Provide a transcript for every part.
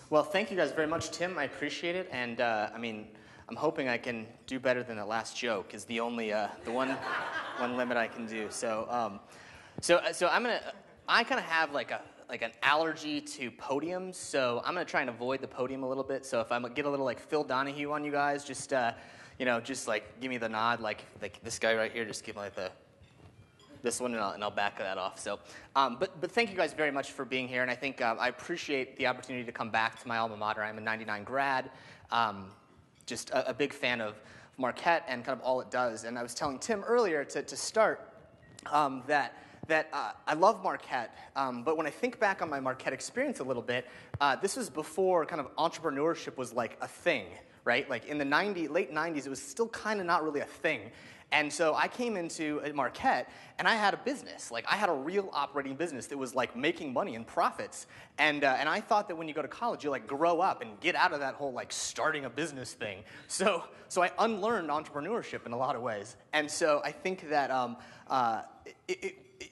Well, thank you guys very much, Tim. I appreciate it, and I'm hoping I can do better than the last joke. Is the only the one limit I can do. So I kind of have like an allergy to podiums, so I'm gonna try and avoid the podium a little bit. So if I get a little like Phil Donahue on you guys, just just like give me the nod, like this guy right here, just give me like this one, and I'll back that off. So, but thank you guys very much for being here, and I think I appreciate the opportunity to come back to my alma mater. I'm a 99 grad, just a big fan of Marquette and kind of all it does. And I was telling Tim earlier to start that I love Marquette, but when I think back on my Marquette experience a little bit, this was before kind of entrepreneurship was like a thing, right? Like in the late 90s, it was still kind of not really a thing. And so I came into Marquette, and I had a business. Like, I had a real operating business that was, like, making money and profits. And I thought that when you go to college, you, like, grow up and get out of that whole, like, starting a business thing. So I unlearned entrepreneurship in a lot of ways. And so I think that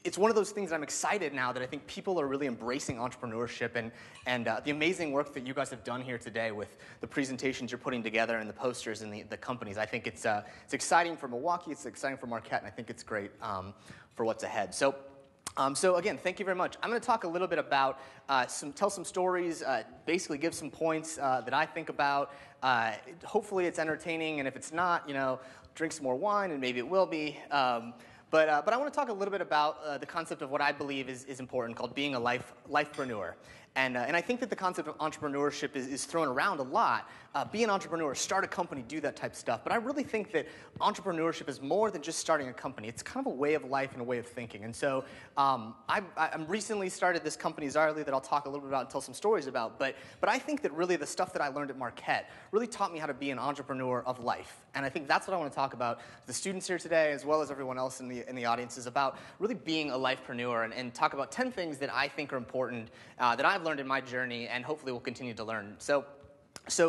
it's one of those things that I'm excited now that I think people are really embracing entrepreneurship and the amazing work that you guys have done here today with the presentations you're putting together and the posters and the companies. I think it's exciting for Milwaukee, it's exciting for Marquette, and I think it's great for what's ahead. So again, thank you very much. I'm going to talk a little bit about tell some stories, basically give some points that I think about. Hopefully it's entertaining, and if it's not, drink some more wine, and maybe it will be. But I want to talk a little bit about the concept of what I believe is important, called being a lifepreneur. And I think that the concept of entrepreneurship is thrown around a lot. Be an entrepreneur, start a company, do that type of stuff. But I really think that entrepreneurship is more than just starting a company. It's kind of a way of life and a way of thinking. And so I recently started this company, Zaarly, that I'll talk a little bit about and tell some stories about. But I think that really the stuff that I learned at Marquette really taught me how to be an entrepreneur of life. And I think that's what I want to talk about. The students here today, as well as everyone else in the audience, is about really being a lifepreneur and talk about 10 things that I think are important that I've learned in my journey, and hopefully will continue to learn. So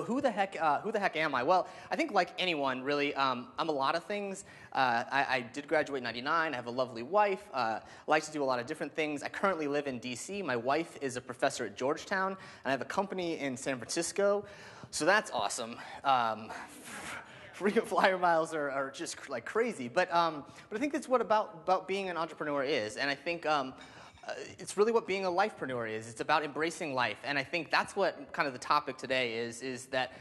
who the heck am I? Well, I think like anyone, really, I'm a lot of things. I did graduate in '99. I have a lovely wife. I like to do a lot of different things. I currently live in D.C. My wife is a professor at Georgetown, and I have a company in San Francisco. So that's awesome. Frequent flyer miles are just like crazy. But I think that's what about being an entrepreneur is, and I think. It's really what being a lifepreneur is. It's about embracing life. And I think that's what kind of the topic today is that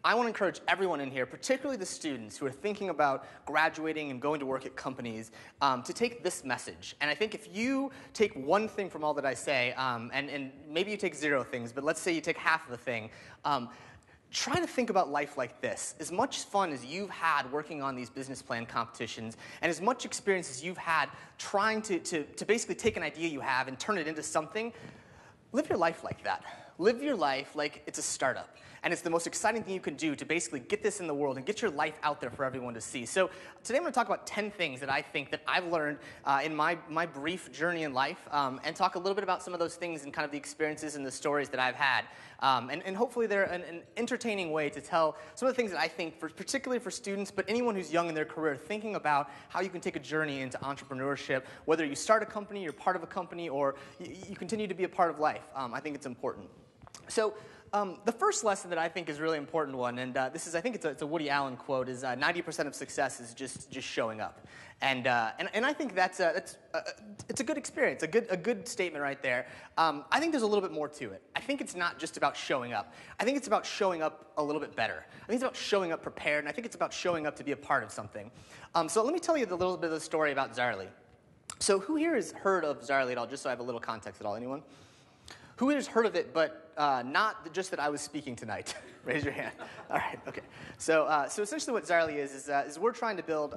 I want to encourage everyone in here, particularly the students who are thinking about graduating and going to work at companies, to take this message. And I think if you take one thing from all that I say, and maybe you take 0 things, but let's say you take half of the thing, try to think about life like this. As much fun as you've had working on these business plan competitions, and as much experience as you've had trying to basically take an idea you have and turn it into something, live your life like that. Live your life like it's a startup. And it's the most exciting thing you can do to basically get this in the world and get your life out there for everyone to see. So today I'm going to talk about 10 things that I think that I've learned in my brief journey in life, and talk a little bit about some of those things and kind of the experiences and the stories that I've had. And hopefully they're an entertaining way to tell some of the things that I think, particularly for students, but anyone who's young in their career, thinking about how you can take a journey into entrepreneurship, whether you start a company, you're part of a company, or you continue to be a part of life. I think it's important. So the first lesson that I think is a really important one, and this is, I think it's a Woody Allen quote, is 90% of success is just showing up. And I think it's a good experience, a good statement right there. I think there's a little bit more to it. I think it's not just about showing up. I think it's about showing up a little bit better. I think it's about showing up prepared, and I think it's about showing up to be a part of something. So let me tell you a little bit of the story about Zaarly. So who here has heard of Zaarly at all, just so I have a little context at all? Anyone? Who has heard of it, but not just that I was speaking tonight? Raise your hand. All right, okay. So essentially what Zaarly is we're trying to build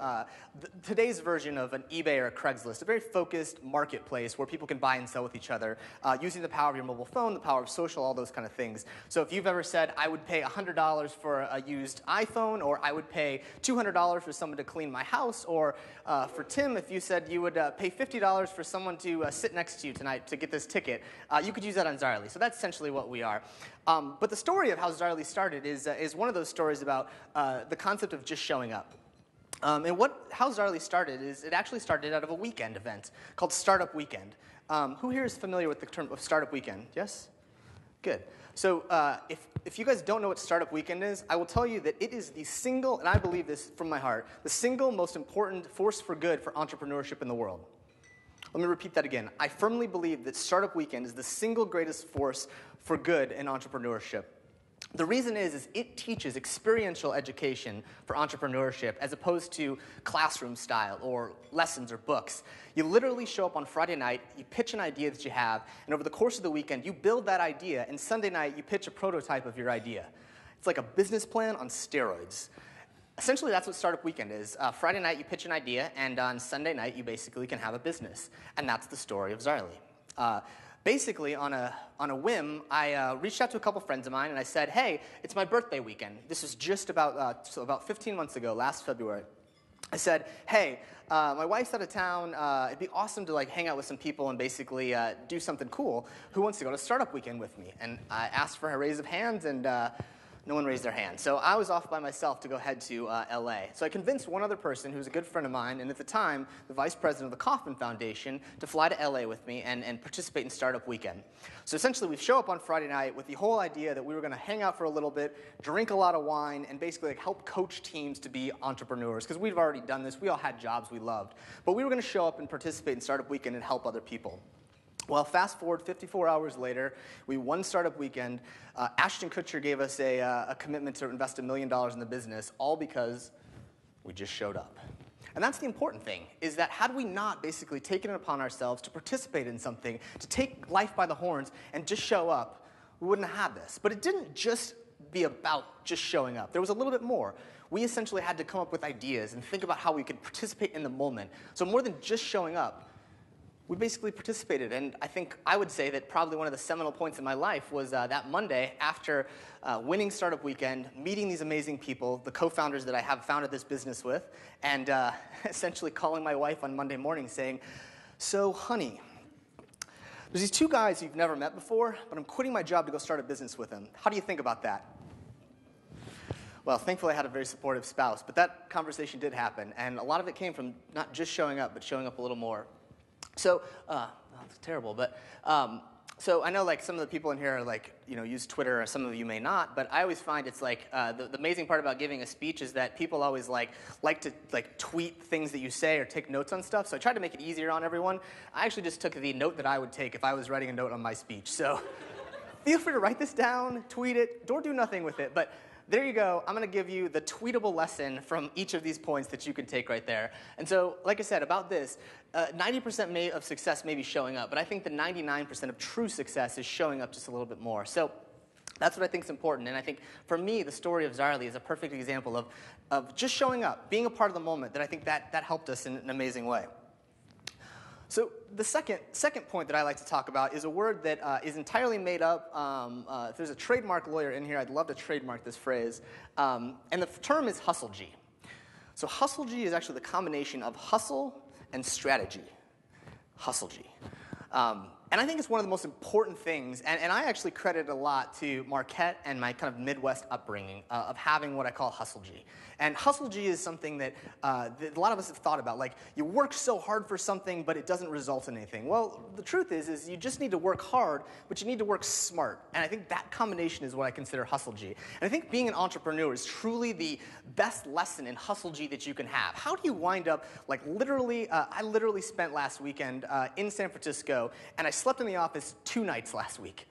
today's version of an eBay or a Craigslist, a very focused marketplace where people can buy and sell with each other using the power of your mobile phone, the power of social, all those kind of things. So if you've ever said, I would pay $100 for a used iPhone, or I would pay $200 for someone to clean my house, or for Tim, if you said you would pay $50 for someone to sit next to you tonight to get this ticket, you could use that on Zaarly. So that's essentially what we are. But the story of how Zaarly started is one of those stories about the concept of just showing up. And how Zaarly started is it actually started out of a weekend event called Startup Weekend. Who here is familiar with the term of Startup Weekend? Yes? good. So if you guys don't know what Startup Weekend is, I will tell you that it is the single, and I believe this from my heart, the single most important force for good for entrepreneurship in the world. Let me repeat that again. I firmly believe that Startup Weekend is the single greatest force for good in entrepreneurship. The reason is it teaches experiential education for entrepreneurship as opposed to classroom style or lessons or books. You literally show up on Friday night, you pitch an idea that you have, and over the course of the weekend, you build that idea, and Sunday night, you pitch a prototype of your idea. It's like a business plan on steroids. Essentially, that's what Startup Weekend is. Friday night, you pitch an idea, and on Sunday night, you basically can have a business. And that's the story of Zaarly. Basically, on a whim, I reached out to a couple friends of mine, and I said, hey, it's my birthday weekend. This was just about 15 months ago, last February. I said, hey, my wife's out of town. It'd be awesome to hang out with some people and basically do something cool. Who wants to go to Startup Weekend with me? And I asked for a raise of hands, and no one raised their hand. So I was off by myself to go head to LA. So I convinced one other person who's a good friend of mine, and at the time, the vice president of the Kauffman Foundation, to fly to LA with me and participate in Startup Weekend. So essentially, we show up on Friday night with the whole idea that we were going to hang out for a little bit, drink a lot of wine, and basically help coach teams to be entrepreneurs. Because we've already done this. We all had jobs we loved. But we were going to show up and participate in Startup Weekend and help other people. Well, fast forward 54 hours later, we won Startup Weekend. Ashton Kutcher gave us a commitment to invest $1 million in the business, all because we just showed up. And that's the important thing, is that had we not basically taken it upon ourselves to participate in something, to take life by the horns and just show up, we wouldn't have had this. But it didn't just be about just showing up. There was a little bit more. We essentially had to come up with ideas and think about how we could participate in the moment. So more than just showing up, we basically participated, and I would say that probably one of the seminal points in my life was that Monday after winning Startup Weekend, meeting these amazing people, the co-founders that I have founded this business with, and essentially calling my wife on Monday morning saying, so honey, there's these two guys you've never met before, but I'm quitting my job to go start a business with them. How do you think about that? Well, thankfully I had a very supportive spouse, but that conversation did happen, and a lot of it came from not just showing up, but showing up a little more. So, that's terrible, but, so I know some of the people in here use Twitter, or some of you may not, but I always find it's the amazing part about giving a speech is that people always like to tweet things that you say or take notes on stuff, so I tried to make it easier on everyone. I actually just took the note that I would take if I was writing a note on my speech, so feel free to write this down, tweet it, or do nothing with it, but there you go. I'm going to give you the tweetable lesson from each of these points that you can take right there. And so, like I said, about this, 90% of success may be showing up, but I think the 99% of true success is showing up just a little bit more. So that's what I think is important. And I think, for me, the story of Zaarly is a perfect example of just showing up, being a part of the moment, that I think that helped us in an amazing way. So the second point that I like to talk about is a word that is entirely made up. If there's a trademark lawyer in here, I'd love to trademark this phrase. And the term is hustle-G. So hustle-G is actually the combination of hustle and strategy. Hustle-G. And I think it's one of the most important things, and I actually credit a lot to Marquette and my kind of Midwest upbringing of having what I call hustle-G. And hustle-G is something that a lot of us have thought about. You work so hard for something, but it doesn't result in anything. Well, the truth is you just need to work hard, but you need to work smart. And I think that combination is what I consider hustle-G. And I think being an entrepreneur is truly the best lesson in hustle-G that you can have. How do you wind up, literally, I literally spent last weekend in San Francisco, and I slept in the office 2 nights last week.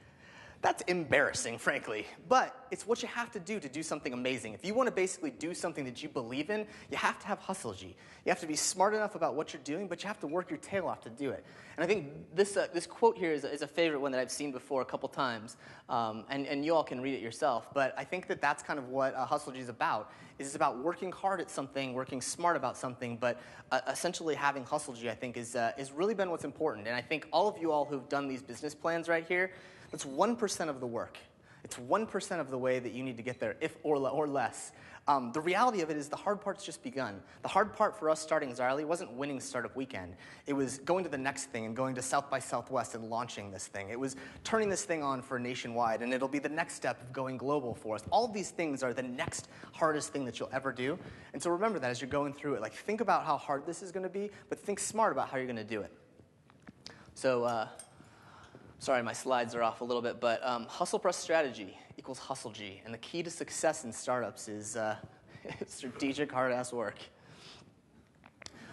That's embarrassing, frankly, but it's what you have to do something amazing. If you want to basically do something that you believe in, you have to have hustle-G. You have to be smart enough about what you're doing, but you have to work your tail off to do it. And I think this quote here is a favorite one that I've seen before a couple times, and you all can read it yourself, but I think that's kind of what hustle-G is about. It's about working hard at something, working smart about something, but essentially having hustle-G, I think, is really been what's important. And I think all of you all who've done these business plans right here, that's 1% of the work. It's 1% of the way that you need to get there, or less. The reality of it is the hard part's just begun. The hard part for us starting Zaarly wasn't winning Startup Weekend. It was going to the next thing and going to South by Southwest and launching this thing. It was turning this thing on for nationwide, and it'll be the next step of going global for us. All of these things are the next hardest thing that you'll ever do. And so remember that as you're going through it. Think about how hard this is going to be, but think smart about how you're going to do it. So Sorry, my slides are off a little bit, but hustle plus strategy equals hustle G. And the key to success in startups is strategic, hard-ass work.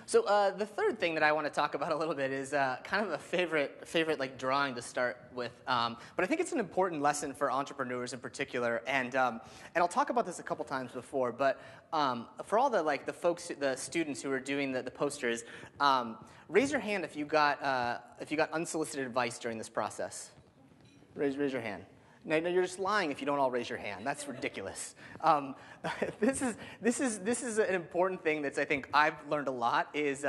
So the third thing that I want to talk about a little bit is kind of a favorite like drawing to start with. But I think it's an important lesson for entrepreneurs in particular. And I'll talk about this a couple times before. But for all the students who are doing the posters, raise your hand if you got unsolicited advice during this process. Raise your hand. No, you're just lying if you don't all raise your hand. That's ridiculous. This is an important thing that I think I've learned a lot is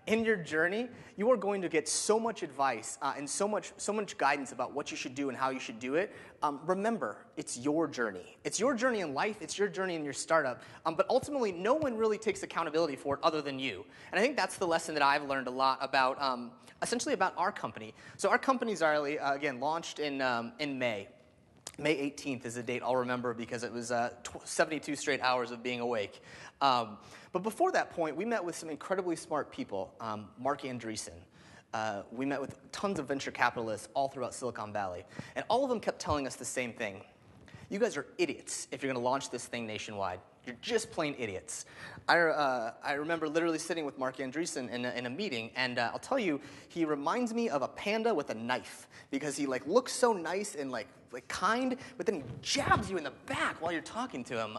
in your journey, you are going to get so much advice and so much guidance about what you should do and how you should do it. Remember, it's your journey. It's your journey in life. It's your journey in your startup. But ultimately, no one really takes accountability for it other than you. And I think that's the lesson that I've learned a lot about, essentially about our company. So our company, Zaarly, again, launched in May. May 18th is a date I'll remember because it was 72 straight hours of being awake. But before that point, we met with some incredibly smart people. Mark Andreessen. We met with tons of venture capitalists all throughout Silicon Valley. And all of them kept telling us the same thing. You guys are idiots if you're going to launch this thing nationwide. You're just plain idiots. I remember literally sitting with Mark Andreessen in a meeting, and I'll tell you, he reminds me of a panda with a knife because he looks so nice and kind, but then he jabs you in the back while you're talking to him.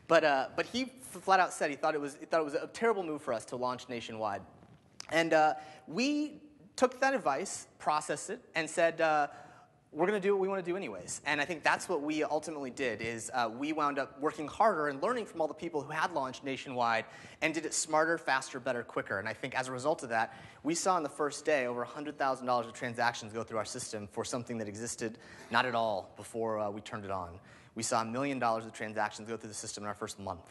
But he flat out said he thought it was a terrible move for us to launch nationwide, and we took that advice, processed it, and said, we're going to do what we want to do anyways. And I think that's what we ultimately did is we wound up working harder and learning from all the people who had launched nationwide and did it smarter, faster, better, quicker. And I think as a result of that, we saw on the first day over $100,000 of transactions go through our system for something that existed not at all before we turned it on. We saw $1 million of transactions go through the system in our first month.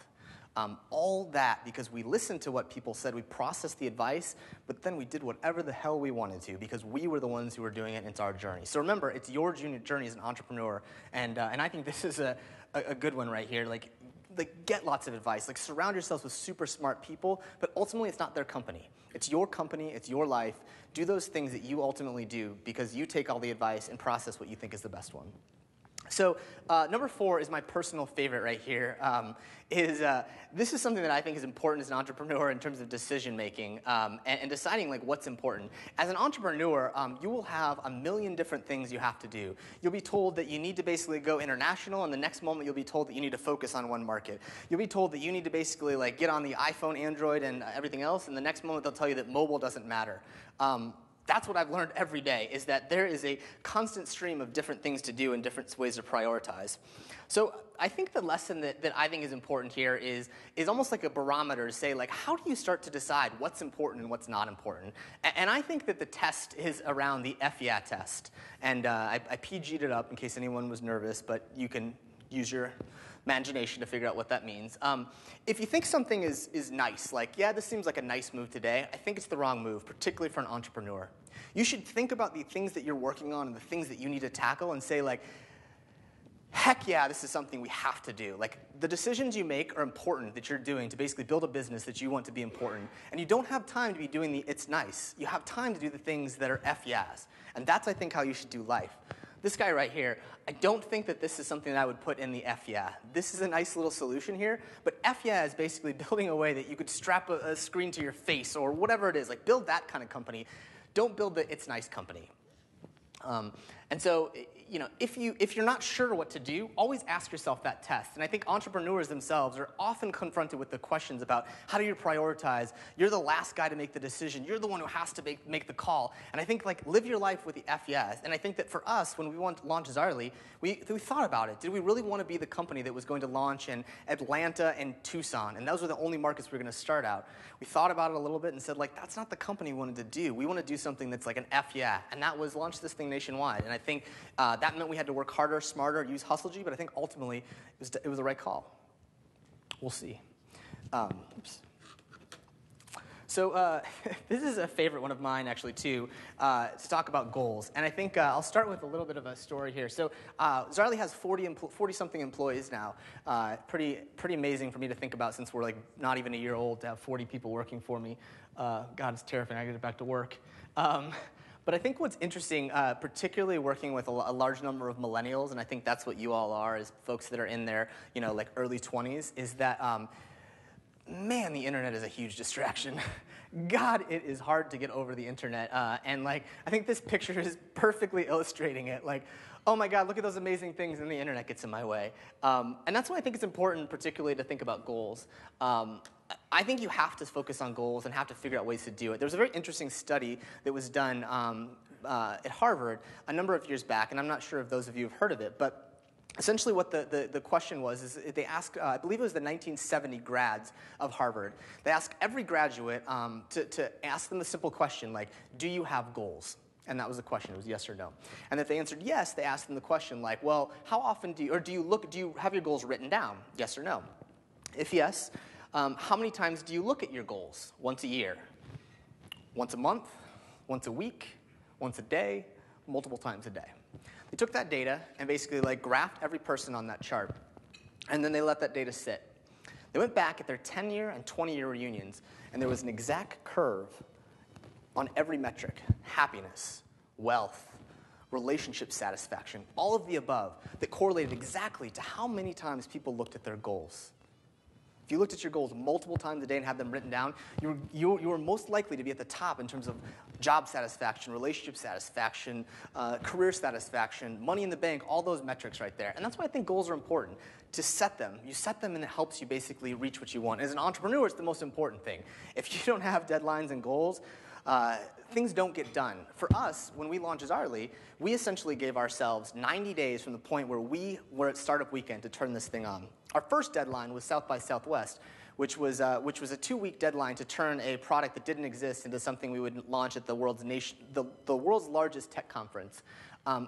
All that because we listened to what people said, we processed the advice, but then we did whatever the hell we wanted to because we were the ones who were doing it and it's our journey. So remember, it's your journey as an entrepreneur, and I think this is a good one right here. Get lots of advice. Surround yourselves with super smart people, but ultimately it's not their company. It's your company, it's your life. Do those things that you ultimately do because you take all the advice and process what you think is the best one. So number 4 is my personal favorite right here. This is something that I think is important as an entrepreneur in terms of decision making and deciding what's important. As an entrepreneur, you will have a million different things you have to do. You'll be told that you need to basically go international, and the next moment you'll be told that you need to focus on one market. You'll be told that you need to basically get on the iPhone, Android, and everything else, and the next moment they'll tell you that mobile doesn't matter. That's what I've learned every day, is that there is a constant stream of different things to do and different ways to prioritize. So I think the lesson that I think is important here is almost like a barometer to say, how do you start to decide what's important and what's not important? And I think that the test is around the F-yeah test. And I PG'd it up in case anyone was nervous, but you can use your imagination to figure out what that means. If you think something is nice, yeah, this seems like a nice move today, I think it's the wrong move, particularly for an entrepreneur. You should think about the things that you're working on and the things that you need to tackle and say, heck yeah, this is something we have to do. The decisions you make are important that you're doing to basically build a business that you want to be important. And you don't have time to be doing the it's nice. You have time to do the things that are F-yeahs. And that's, I think, how you should do life. This guy right here, I don't think that this is something that I would put in the F-yeah. This is a nice little solution here, but F-yeah is basically building a way that you could strap a screen to your face or whatever it is. Build that kind of company. Don't build the it's nice company. And so, if you're not sure what to do, always ask yourself that test. And I think entrepreneurs themselves are often confronted with the questions about how do you prioritize? You're the last guy to make the decision. You're the one who has to make the call. And I think live your life with the F-yeahs. And I think that for us, when we want to launch Zaarly, we thought about it. Did we really want to be the company that was going to launch in Atlanta and Tucson? And those were the only markets we were going to start out. We thought about it a little bit and said, that's not the company we wanted to do. We want to do something that's an F-yeah. And that was launch this thing nationwide. And I think that meant we had to work harder, smarter, use hustle-G, but I think ultimately it was the right call. We'll see. Oops. So this is a favorite one of mine, actually, too, to talk about goals. And I think I'll start with a little bit of a story here. So Zaarly has 40-something employees now. Pretty amazing for me to think about since we're not even a year old to have 40 people working for me. God, it's terrifying. I got to get back to work. But I think what's interesting, particularly working with a large number of millennials, and I think that's what you all are, is folks that are in their, like early 20s, is that, man, the internet is a huge distraction. God, it is hard to get over the internet. And like, I think this picture is perfectly illustrating it. Like, oh my God, look at those amazing things, and the internet gets in my way. And that's why I think it's important, particularly, to think about goals. I think you have to focus on goals and have to figure out ways to do it. There was a very interesting study that was done at Harvard a number of years back, and I'm not sure if those of you have heard of it, but essentially what the question was is they asked, I believe it was the 1970 grads of Harvard. They asked every graduate to ask them the simple question, like, do you have goals? And that was the question. It was yes or no. And if they answered yes, they asked them the question like, well, how often do you have your goals written down? Yes or no? If yes, how many times do you look at your goals? Once a year? Once a month? Once a week? Once a day? Multiple times a day? They took that data and basically like graphed every person on that chart. And then they let that data sit. They went back at their 10-year and 20-year reunions, and there was an exact curve on every metric: happiness, wealth, relationship satisfaction, all of the above, that correlated exactly to how many times people looked at their goals. If you looked at your goals multiple times a day and had them written down, you were most likely to be at the top in terms of job satisfaction, relationship satisfaction, career satisfaction, money in the bank, all those metrics right there. And that's why I think goals are important, to set them. You set them and it helps you basically reach what you want. As an entrepreneur, it's the most important thing. If you don't have deadlines and goals, things don't get done. For us, when we launched Zaarly, we essentially gave ourselves 90 days from the point where we were at Startup Weekend to turn this thing on. Our first deadline was South by Southwest, which was a 2-week deadline to turn a product that didn't exist into something we would launch at the world's largest tech conference.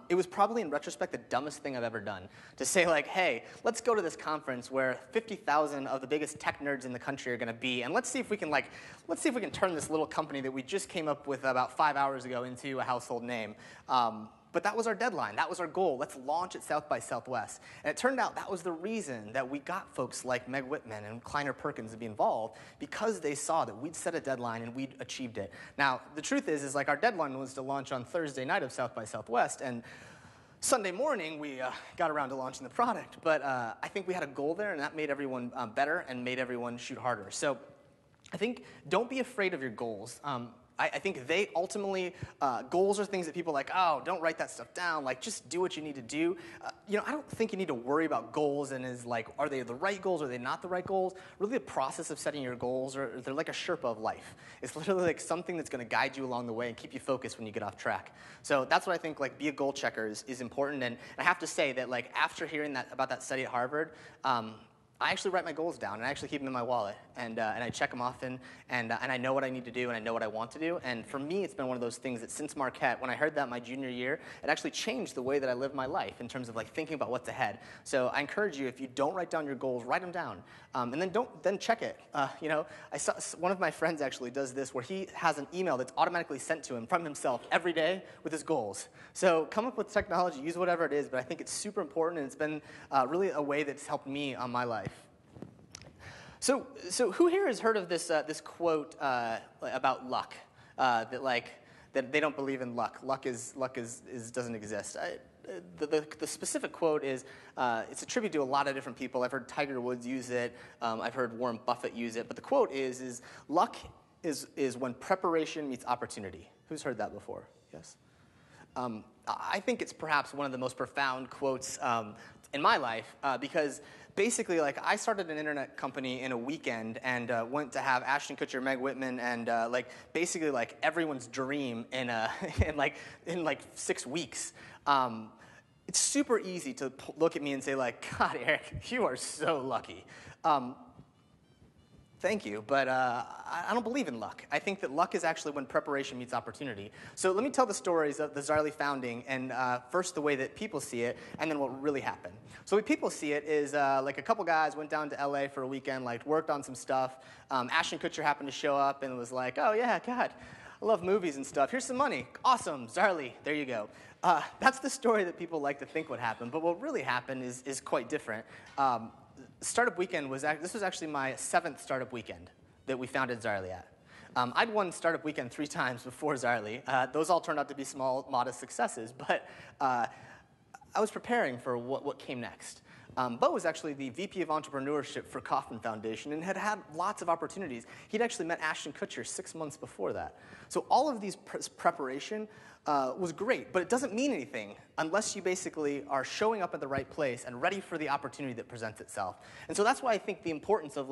It was probably, in retrospect, the dumbest thing I've ever done. To say, like, hey, let's go to this conference where 50,000 of the biggest tech nerds in the country are going to be, and let's see if we can turn this little company that we just came up with about 5 hours ago into a household name. But that was our deadline. That was our goal. Let's launch at South by Southwest. And it turned out that was the reason that we got folks like Meg Whitman and Kleiner Perkins to be involved, because they saw that we'd set a deadline and we'd achieved it. Now, the truth is like our deadline was to launch on Thursday night of South by Southwest, and Sunday morning we got around to launching the product. But I think we had a goal there, and that made everyone better and made everyone shoot harder. So I think don't be afraid of your goals. I think they ultimately, goals are things that people are like, oh, don't write that stuff down. Like, just do what you need to do. I don't think you need to worry about goals and is like, are they the right goals? Are they not the right goals? Really, the process of setting your goals, they're like a Sherpa of life. It's literally like something that's going to guide you along the way and keep you focused when you get off track. So that's what I think, like, be a goal checker is important. And I have to say that, like, after hearing about that study at Harvard, I actually write my goals down, and I actually keep them in my wallet, and I check them often, and I know what I need to do, and I know what I want to do. And for me, it's been one of those things that since Marquette, when I heard that my junior year, it actually changed the way that I live my life in terms of like thinking about what's ahead. So I encourage you, if you don't write down your goals, write them down, and then check it. I saw one of my friends actually does this, where he has an email that's automatically sent to him from himself every day with his goals. So come up with technology, use whatever it is, but I think it's super important, and it's been really a way that's helped me on my life. So who here has heard of this quote about luck? That they don't believe in luck. Luck doesn't exist. The specific quote is it's attributed to a lot of different people. I've heard Tiger Woods use it. I've heard Warren Buffett use it. But the quote is luck is when preparation meets opportunity. Who's heard that before? Yes. I think it's perhaps one of the most profound quotes in my life because basically, like, I started an internet company in a weekend and went to have Ashton Kutcher, Meg Whitman, and basically like everyone's dream in 6 weeks. It's super easy to look at me and say, like, God, Eric, you are so lucky. Thank you, but I don't believe in luck. I think that luck is actually when preparation meets opportunity. So let me tell the stories of the Zaarly founding, and first the way that people see it, and then what really happened. So the way people see it is like a couple guys went down to LA for a weekend, like worked on some stuff. Ashton Kutcher happened to show up and was like, oh yeah, God, I love movies and stuff. Here's some money. Awesome, Zaarly, there you go. That's the story that people like to think would happen, but what really happened is quite different. Startup Weekend was actually my 7th startup weekend that we founded Zaarly at. I'd won Startup Weekend 3 times before Zaarly. Those all turned out to be small, modest successes, but I was preparing for what came next. Bo was actually the VP of Entrepreneurship for Kauffman Foundation and had had lots of opportunities. He'd actually met Ashton Kutcher 6 months before that. So all of these preparation was great, but it doesn't mean anything unless you basically are showing up at the right place and ready for the opportunity that presents itself. And so that's why I think the importance of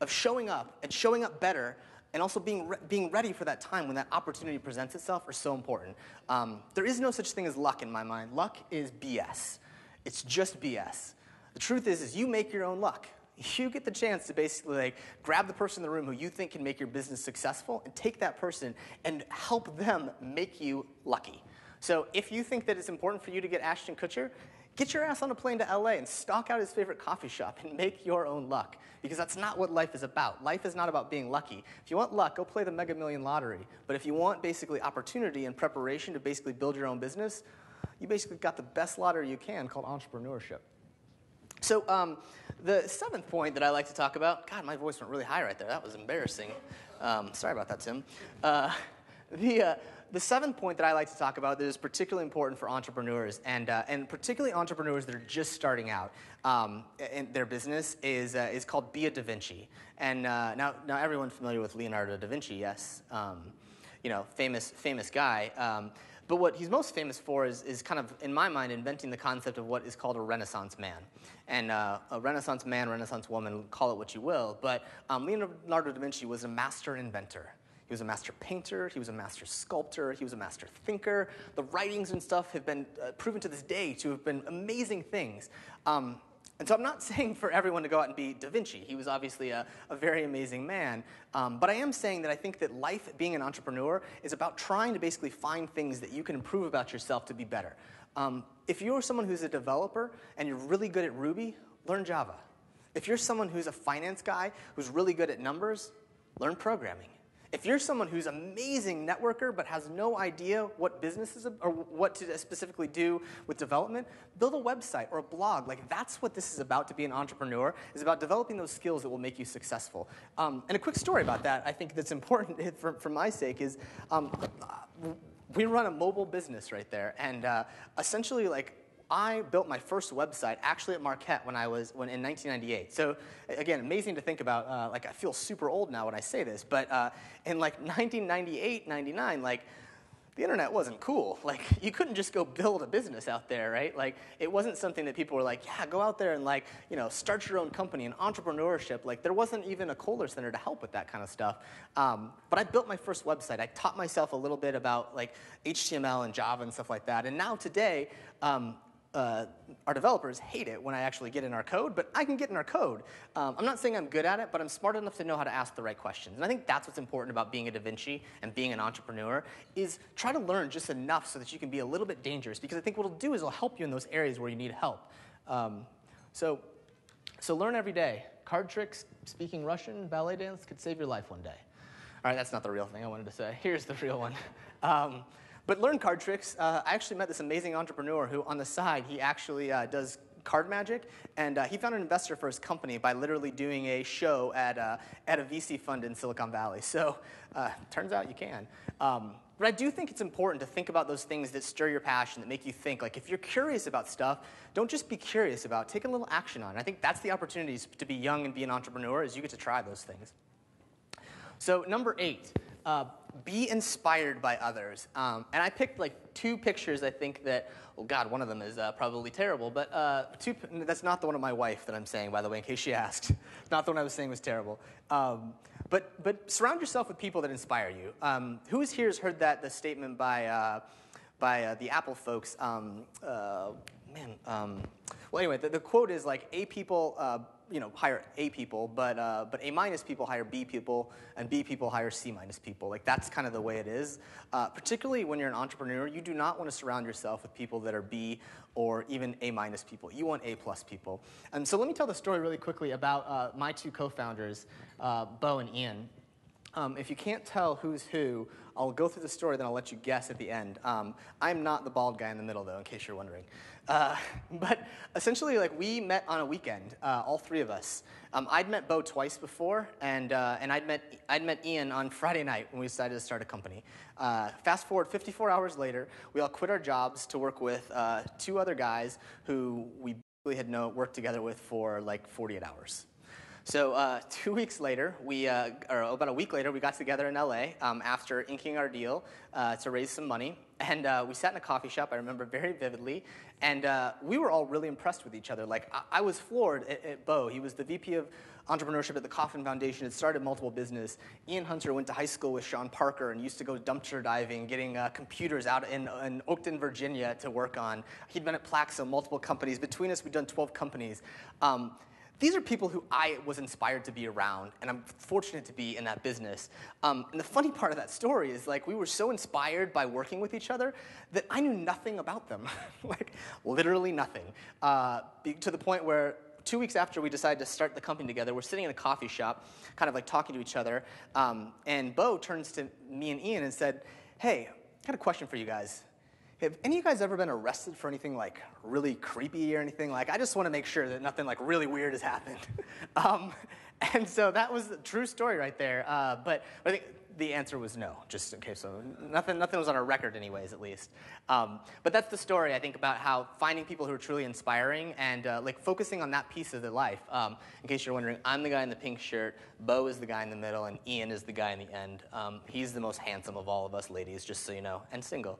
showing up and showing up better and also being ready for that time when that opportunity presents itself are so important. There is no such thing as luck in my mind. Luck is BS. It's just BS. The truth is you make your own luck. You get the chance to basically grab the person in the room who you think can make your business successful and take that person and help them make you lucky. So if you think that it's important for you to get Ashton Kutcher, get your ass on a plane to LA and stalk out his favorite coffee shop and make your own luck. Because that's not what life is about. Life is not about being lucky. If you want luck, go play the Mega Million lottery. But if you want basically opportunity and preparation to basically build your own business, you basically got the best lottery you can called entrepreneurship. So the 7th point that I like to talk about, God, my voice went really high right there. That was embarrassing. Sorry about that, Tim. The 7th point that I like to talk about that is particularly important for entrepreneurs, and particularly entrepreneurs that are just starting out in their business, is called Be a Da Vinci. And now everyone's familiar with Leonardo da Vinci, yes, famous guy. But what he's most famous for is kind of, in my mind, inventing the concept of what is called a Renaissance man. And a Renaissance man, Renaissance woman, call it what you will, but Leonardo da Vinci was a master inventor. He was a master painter, he was a master sculptor, he was a master thinker. The writings and stuff have been proven to this day to have been amazing things. And so I'm not saying for everyone to go out and be Da Vinci. He was obviously a very amazing man. But I am saying that I think that life, being an entrepreneur, is about trying to basically find things that you can improve about yourself to be better. If you're someone who's a developer and you're really good at Ruby, learn Java. If you're someone who's a finance guy who's really good at numbers, learn programming. If you're someone who's an amazing networker but has no idea what business is or what to specifically do with development, build a website or a blog. That's what this is about to be an entrepreneur, is about developing those skills that will make you successful. And a quick story about that, I think that's important for my sake, is we run a mobile business right there. And essentially, I built my first website actually at Marquette in 1998. So again, amazing to think about. I feel super old now when I say this, but in 1998, 99, the internet wasn't cool. You couldn't just go build a business out there, right? It wasn't something that people were yeah, go out there and start your own company and entrepreneurship. There wasn't even a Kohler Center to help with that kind of stuff. But I built my first website. I taught myself a little bit about HTML and Java and stuff like that. And now today, our developers hate it when I actually get in our code, but I can get in our code. I'm not saying I'm good at it, but I'm smart enough to know how to ask the right questions. And I think that's what's important about being a Da Vinci and being an entrepreneur, is try to learn just enough so that you can be a little bit dangerous, because I think what it'll do is it'll help you in those areas where you need help. So learn every day. Card tricks, speaking Russian, ballet dance could save your life one day. All right, that's not the real thing I wanted to say. Here's the real one. But learn card tricks. I actually met this amazing entrepreneur who, on the side, he actually does card magic, and he found an investor for his company by literally doing a show at a VC fund in Silicon Valley. So turns out you can. But I do think it's important to think about those things that stir your passion, that make you think. If you're curious about stuff, don't just be curious about it. Take a little action on it. I think that's the opportunities to be young and be an entrepreneur, is you get to try those things. So number 8. Be inspired by others. And I picked 2 pictures, I think that, oh God, one of them is probably terrible, but that's not the one of my wife that I'm saying, by the way, in case she asked. Not the one I was saying was terrible. But surround yourself with people that inspire you. Who here has heard the statement by the Apple folks? Well, anyway, the quote is A people hire A people, but A minus people hire B people, and B people hire C minus people. That's kind of the way it is. Particularly when you're an entrepreneur, you do not want to surround yourself with people that are B or even A minus people. You want A plus people. And so let me tell the story really quickly about my 2 co-founders, Bo and Ian. If you can't tell who's who, I'll go through the story, then I'll let you guess at the end. I'm not the bald guy in the middle, though, in case you're wondering. But essentially, like, we met on a weekend, all three of us. I'd met Bo twice before, and I'd met Ian on Friday night when we decided to start a company. Fast forward 54 hours later, we all quit our jobs to work with two other guys who we basically had worked together with for like 48 hours. So 2 weeks later, or about a week later, we got together in LA after inking our deal to raise some money. And we sat in a coffee shop, I remember very vividly. And we were all really impressed with each other. Like, I was floored at Bo. He was the VP of entrepreneurship at the Kauffman Foundation, had started multiple business. Ian Hunter went to high school with Sean Parker and used to go dumpster diving, getting computers out in Oakton, Virginia to work on. He'd been at Plaxo, multiple companies. Between us, we'd done 12 companies. These are people who I was inspired to be around, and I'm fortunate to be in that business. And the funny part of that story is, like, we were so inspired by working with each other that I knew nothing about them, like, literally nothing. To the point where 2 weeks after we decided to start the company together, we're sitting in a coffee shop, kind of like talking to each other, and Bo turns to me and Ian and said, "Hey, I got a question for you guys. Have any of you guys ever been arrested for anything like really creepy or anything? Like, I just want to make sure that nothing like really weird has happened." And so that was the true story right there. But I think the answer was no, just in case. So nothing was on our record anyways, at least. But that's the story, I think, about how finding people who are truly inspiring and like focusing on that piece of their life. In case you're wondering, I'm the guy in the pink shirt, Bo is the guy in the middle, and Ian is the guy in the end. He's the most handsome of all of us ladies, just so you know, and single.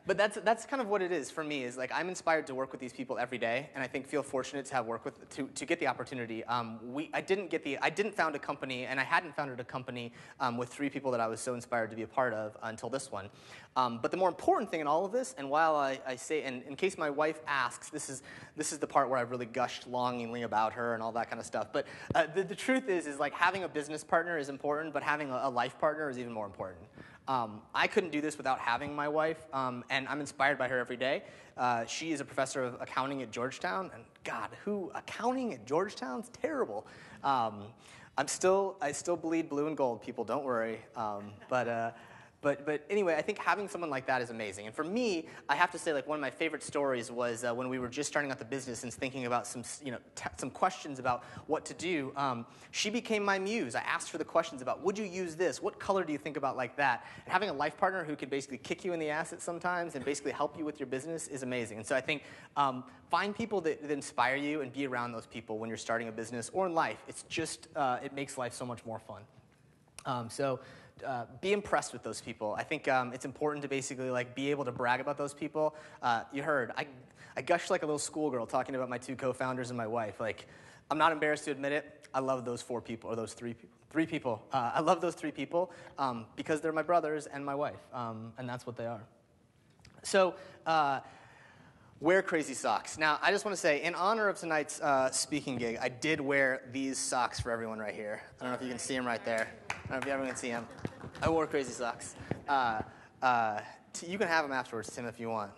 But that's kind of what it is for me. Is like, I'm inspired to work with these people every day, and I think feel fortunate to have worked with to get the opportunity. I didn't found a company, and I hadn't founded a company with three people that I was so inspired to be a part of until this one. But the more important thing in all of this, and while I say, and in case my wife asks, this is the part where I really gushed longingly about her and all that kind of stuff. But the truth is like, having a business partner is important, but having a life partner is even more important. I couldn't do this without having my wife, and I'm inspired by her every day. She is a professor of accounting at Georgetown, and God, accounting at Georgetown's terrible. I still bleed blue and gold, people, don't worry. But anyway, I think having someone like that is amazing. And for me, I have to say, like, one of my favorite stories was when we were just starting out the business and thinking about some questions about what to do. She became my muse. I asked her the questions about, would you use this? What color do you think about like that? And having a life partner who can basically kick you in the ass at sometimes and basically help you with your business is amazing. And so I think find people that inspire you and be around those people when you're starting a business or in life. It's just, it makes life so much more fun. Be impressed with those people. I think it's important to basically like be able to brag about those people. You heard, I gushed like a little schoolgirl talking about my two co-founders and my wife. Like, I'm not embarrassed to admit it. I love those four people, or those three people. Three people. I love those three people because they're my brothers and my wife, and that's what they are. So, wear crazy socks. Now, I just want to say, in honor of tonight's speaking gig, I did wear these socks for everyone right here. I don't know if you can see them right there. I don't know if everyone can see them. I wore crazy socks. You can have them afterwards, Tim, if you want.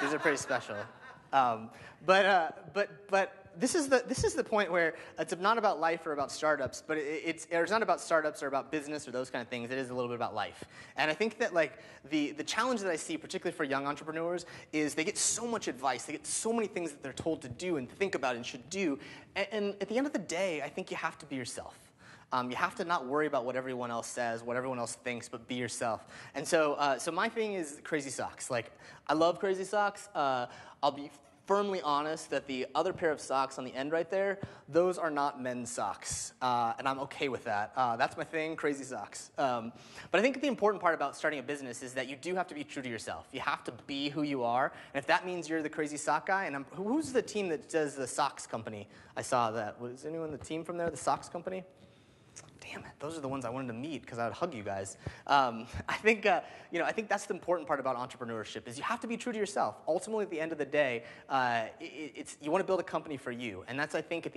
These are pretty special. But this is the point where it's not about life or about startups, but it's not about startups or about business or those kind of things. It is a little bit about life. And I think that like the challenge that I see, particularly for young entrepreneurs, is they get so much advice. They get so many things that they're told to do and think about and should do. And at the end of the day, I think you have to be yourself. You have to not worry about what everyone else says, what everyone else thinks, but be yourself. And so my thing is crazy socks. Like, I love crazy socks. I'll be firmly honest that the other pair of socks on the end right there, those are not men's socks, and I'm okay with that. That's my thing, crazy socks. But I think the important part about starting a business is that you do have to be true to yourself. You have to be who you are, and if that means you're the crazy sock guy, and who's the team that does the socks company? I saw that. Was anyone on the team from there, the socks company? Damn it, those are the ones I wanted to meet because I would hug you guys. I think that's the important part about entrepreneurship is you have to be true to yourself. Ultimately, at the end of the day, you want to build a company for you, and that's I think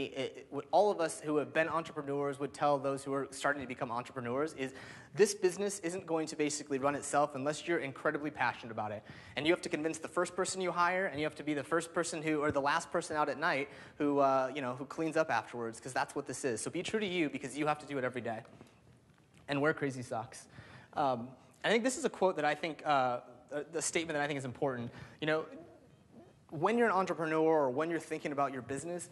what all of us who have been entrepreneurs would tell those who are starting to become entrepreneurs is this business isn't going to basically run itself unless you're incredibly passionate about it, and you have to convince the first person you hire, and you have to be the first person or the last person out at night who cleans up afterwards because that's what this is. So be true to you because you have to do it every day and wear crazy socks. I think this is a quote that I think, the statement that I think is important. You know, when you're an entrepreneur or when you're thinking about your business,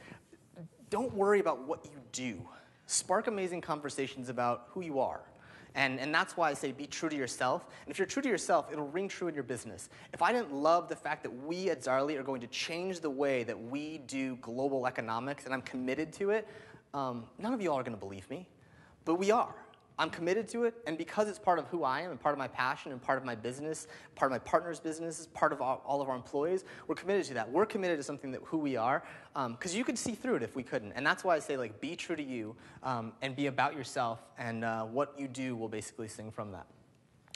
don't worry about what you do. Spark amazing conversations about who you are. And that's why I say be true to yourself. And if you're true to yourself, it'll ring true in your business. If I didn't love the fact that we at Zaarly are going to change the way that we do global economics, and I'm committed to it, none of you all are going to believe me. But we are. I'm committed to it, and because it's part of who I am and part of my passion and part of my business, part of my partner's business, part of all of our employees, we're committed to that. We're committed to something that who we are, because you could see through it if we couldn't. And that's why I say, like, be true to you and be about yourself, and what you do will basically sing from that.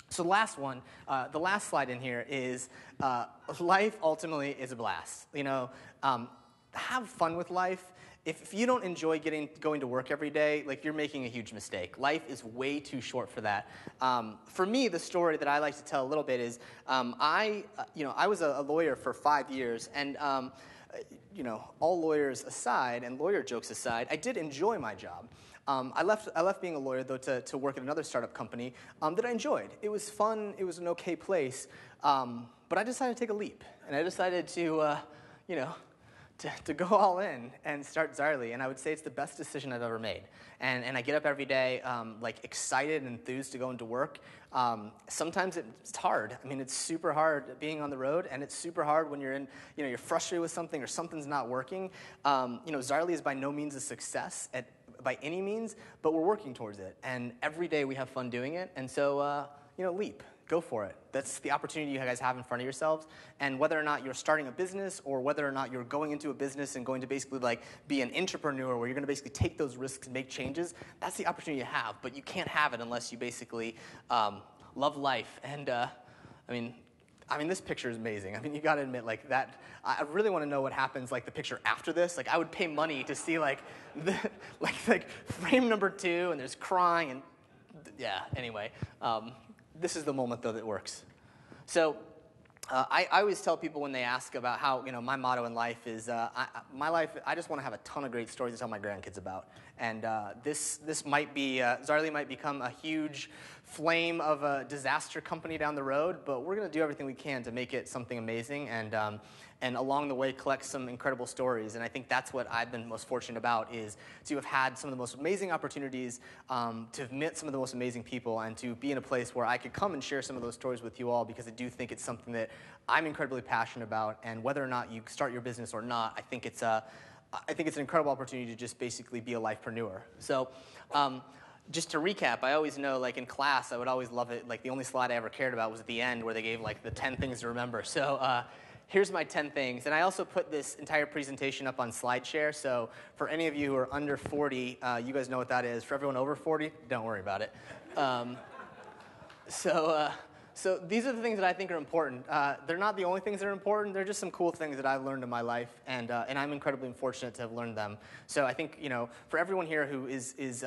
So the last one, the last slide in here is life ultimately is a blast. You know, have fun with life. If you don't enjoy going to work every day, like, you're making a huge mistake. Life is way too short for that. For me, the story that I like to tell a little bit is I was a lawyer for 5 years, and all lawyers aside and lawyer jokes aside, I did enjoy my job. I left being a lawyer, though, to work at another startup company that I enjoyed. It was fun. It was an okay place. But I decided to take a leap, and I decided to go all in and start Zaarly, and I would say it's the best decision I've ever made. And I get up every day, excited and enthused to go into work. Sometimes it's hard. I mean, it's super hard being on the road, and it's super hard when you're frustrated with something or something's not working. Zaarly is by no means a success by any means, but we're working towards it. And every day we have fun doing it, and so, leap. Go for it. That's the opportunity you guys have in front of yourselves. And whether or not you're starting a business or whether or not you're going into a business and going to basically be an entrepreneur where you're going to basically take those risks and make changes, that's the opportunity you have. But you can't have it unless you basically love life. And this picture is amazing. I mean, you got to admit, that. I really want to know what happens, the picture after this. I would pay money to see frame number 2, and there's crying and yeah. Anyway. This is the moment, though, that works. So I always tell people when they ask about how, my motto in life is, my life, I just want to have a ton of great stories to tell my grandkids about. And this might be, Zaarly might become a huge flame of a disaster company down the road, but we're going to do everything we can to make it something amazing and along the way collect some incredible stories. And I think that's what I've been most fortunate about, is to have had some of the most amazing opportunities, to have met some of the most amazing people, and to be in a place where I could come and share some of those stories with you all, because I do think it's something that I'm incredibly passionate about. And whether or not you start your business or not, I think it's an incredible opportunity to just basically be a lifepreneur. So just to recap, I always know, in class, I would always love it. The only slide I ever cared about was at the end where they gave, the 10 things to remember. So here's my 10 things. And I also put this entire presentation up on SlideShare. So for any of you who are under 40, you guys know what that is. For everyone over 40, don't worry about it. So these are the things that I think are important. They're not the only things that are important. They're just some cool things that I've learned in my life, and I'm incredibly fortunate to have learned them. So I think, for everyone here who is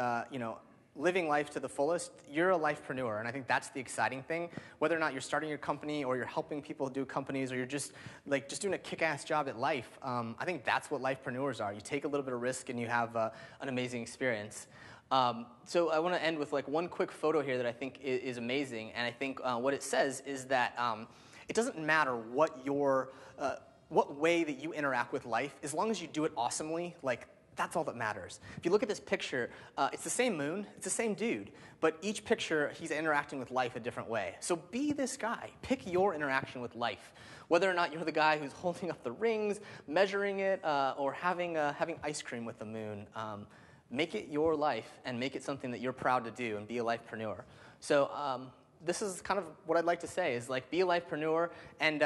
living life to the fullest, you're a lifepreneur, and I think that's the exciting thing. Whether or not you're starting your company, or you're helping people do companies, or you're just doing a kick-ass job at life, I think that's what lifepreneurs are. You take a little bit of risk, and you have an amazing experience. So I want to end with one quick photo here that I think is amazing, and I think what it says is that it doesn't matter what way that you interact with life, as long as you do it awesomely. That's all that matters. If you look at this picture, it's the same moon, it's the same dude, but each picture, he's interacting with life a different way. So be this guy. Pick your interaction with life. Whether or not you're the guy who's holding up the rings, measuring it, or having ice cream with the moon, make it your life and make it something that you're proud to do, and be a lifepreneur. So this is kind of what I'd like to say is be a lifepreneur, and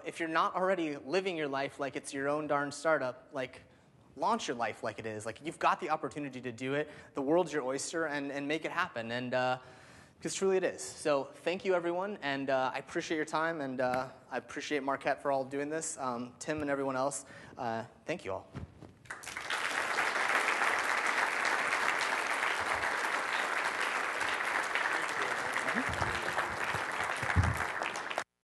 if you're not already living your life like it's your own darn startup, launch your life like it is. You've got the opportunity to do it. The world's your oyster, and make it happen. And because truly it is. So thank you, everyone. And I appreciate your time. And I appreciate Marquette for all doing this. Tim and everyone else, thank you all.